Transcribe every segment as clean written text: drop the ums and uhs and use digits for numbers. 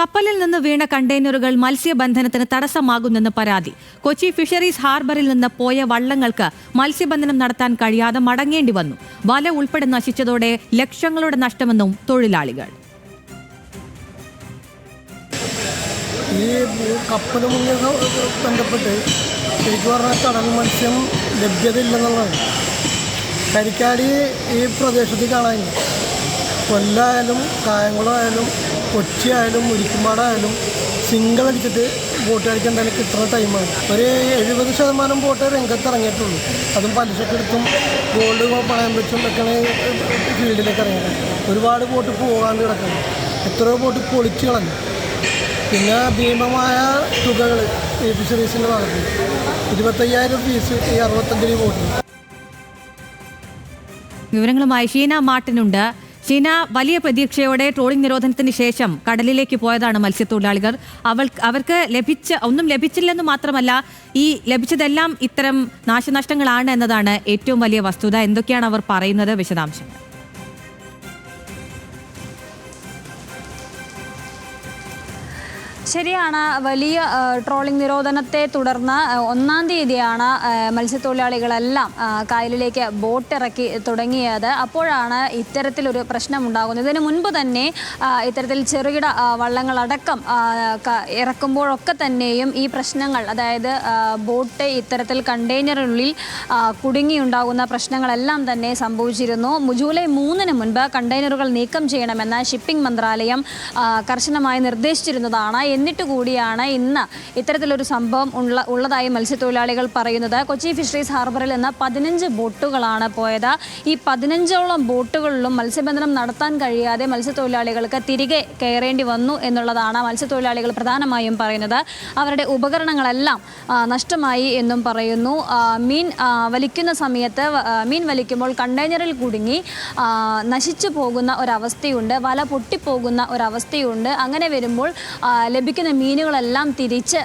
കപ്പലിൽ നിന്ന് വീണ കണ്ടെയ്നറുകൾ മത്സ്യബന്ധനത്തിന് തടസ്സമാകുന്നെന്ന് പരാതി. കൊച്ചി ഫിഷറീസ് ഹാർബറിൽ നിന്ന് പോയ വള്ളങ്ങൾക്ക് മത്സ്യബന്ധനം നടത്താൻ കഴിയാതെ മടങ്ങേണ്ടി വന്നു. വല ഉൾപ്പെടെ നശിച്ചതോടെ ലക്ഷങ്ങളുടെ നഷ്ടമെന്നും തൊഴിലാളികൾ. ഈ കപ്പലുമായി ബന്ധപ്പെട്ട് ശരിക്കും പറഞ്ഞാൽ കടൽ മത്സ്യം ലഭ്യതയില്ലെന്നുള്ളതാണ്. കരിക്കാടി ഈ പ്രദേശത്ത് കാണാനില്ല. കൊല്ലായാലും കായംകുളമായാലും കൊച്ചിയായാലും മുരിക്കുംപാടായാലും സിംഗിൾ അടിച്ചിട്ട് ബോട്ട് കളിക്കാൻ എന്തായാലും കിട്ടുന്ന ടൈമാണ്. ഒരു 70% ബോട്ട് രംഗത്തിറങ്ങിയിട്ടുള്ളൂ. അതും പലിശക്കെടുത്തും ഗോൾഡ് പണയം വെച്ചും ഒക്കെയാണ് ഫീൽഡിലേക്ക് ഇറങ്ങിയത്. ഒരുപാട് ബോട്ട് പോകാണ്ട് കിടക്കണം. എത്രയോ ബോട്ട് പൊളിച്ച് കളഞ്ഞു. പിന്നെ ഭീമമായ തുകകൾ ഈ ഫിഷറീസിൻ്റെ ഭാഗത്ത് 25,000 ഫീസ് ഈ 65 ബോട്ടിൽ. വിവരങ്ങളുമായി ഷീന മാർട്ടിനുണ്ട്. ഷീന, വലിയ പ്രതീക്ഷയോടെ ട്രോളിംഗ് നിരോധനത്തിന് ശേഷം കടലിലേക്ക് പോയതാണ് മത്സ്യത്തൊഴിലാളികൾ. അവർക്ക് ഒന്നും ലഭിച്ചില്ലെന്ന് മാത്രമല്ല, ഈ ലഭിച്ചതെല്ലാം ഇത്തരം നാശനഷ്ടങ്ങളാണ് എന്നതാണ് ഏറ്റവും വലിയ വസ്തുത. എന്തൊക്കെയാണ് അവർ പറയുന്നത്? വിശദാംശങ്ങൾ. ശരിയാണ്. വലിയ ട്രോളിംഗ് നിരോധനത്തെ തുടർന്ന് 1-ാം തീയതിയാണ് മത്സ്യത്തൊഴിലാളികളെല്ലാം കായലിലേക്ക് ബോട്ട് ഇറക്കി തുടങ്ങിയത്. അപ്പോഴാണ് ഇത്തരത്തിലൊരു പ്രശ്നമുണ്ടാകുന്നത്. ഇതിനു മുൻപ് തന്നെ ഇത്തരത്തിൽ ചെറുകിട വള്ളങ്ങളടക്കം ഇറക്കുമ്പോഴൊക്കെ തന്നെയും ഈ പ്രശ്നങ്ങൾ, അതായത് ബോട്ട് ഇത്തരത്തിൽ കണ്ടെയ്നറിനുള്ളിൽ കുടുങ്ങിയുണ്ടാകുന്ന പ്രശ്നങ്ങളെല്ലാം തന്നെ സംഭവിച്ചിരുന്നു. ജൂലൈ 3-ന് മുൻപ് കണ്ടെയ്നറുകൾ നീക്കം ചെയ്യണമെന്ന് ഷിപ്പിംഗ് മന്ത്രാലയം കർശനമായി നിർദ്ദേശിച്ചിരുന്നതാണ്. എന്നിട്ട് കൂടിയാണ് ഇന്ന് ഇത്തരത്തിലൊരു സംഭവം ഉള്ളതായി മത്സ്യത്തൊഴിലാളികൾ പറയുന്നത്. കൊച്ചി ഫിഷറീസ് ഹാർബറിൽ നിന്ന് 15 ബോട്ടുകളാണ് പോയത്. ഈ 15ഓളം ബോട്ടുകളിലും മത്സ്യബന്ധനം നടത്താൻ കഴിയാതെ മത്സ്യത്തൊഴിലാളികൾക്ക് തിരികെ കയറേണ്ടി വന്നു എന്നുള്ളതാണ് മത്സ്യത്തൊഴിലാളികൾ പ്രധാനമായും പറയുന്നത്. അവരുടെ ഉപകരണങ്ങളെല്ലാം നഷ്ടമായി എന്നും പറയുന്നു. മീൻ വലിക്കുന്ന സമയത്ത് മീൻ വലിക്കുമ്പോൾ കണ്ടെയ്നറിൽ കുടുങ്ങി നശിച്ചു പോകുന്ന ഒരവസ്ഥയുണ്ട്. വല പൊട്ടിപ്പോകുന്ന ഒരവസ്ഥയുണ്ട്. അങ്ങനെ വരുമ്പോൾ ലഭിക്കുന്ന മീനുകളെല്ലാം തിരിച്ച്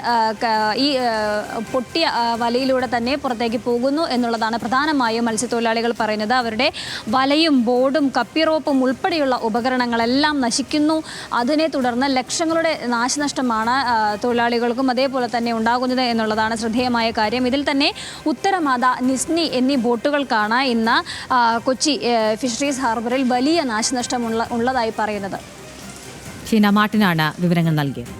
ഈ പൊട്ടിയ വലയിലൂടെ തന്നെ പുറത്തേക്ക് പോകുന്നു എന്നുള്ളതാണ് പ്രധാനമായും മത്സ്യത്തൊഴിലാളികൾ പറയുന്നത്. അവരുടെ വലയും ബോർഡും കപ്പിറോപ്പും ഉൾപ്പെടെയുള്ള ഉപകരണങ്ങളെല്ലാം നശിക്കുന്നു. അതിനെ തുടർന്ന് ലക്ഷങ്ങളുടെ നാശനഷ്ടമാണ് തൊഴിലാളികൾക്കും അതേപോലെ തന്നെ ഉണ്ടാകുന്നത് എന്നുള്ളതാണ് ശ്രദ്ധേയമായ കാര്യം. ഇതിൽ തന്നെ ഉത്തരമാത, നിസ്നി എന്നീ ബോട്ടുകൾക്കാണ് ഇന്ന് കൊച്ചി ഫിഷറീസ് ഹാർബറിൽ വലിയ നാശനഷ്ടം ഉള്ളതായി പറയുന്നത്. ഷീന മാർട്ടിനാണ് വിവരങ്ങൾ നൽകിയത്.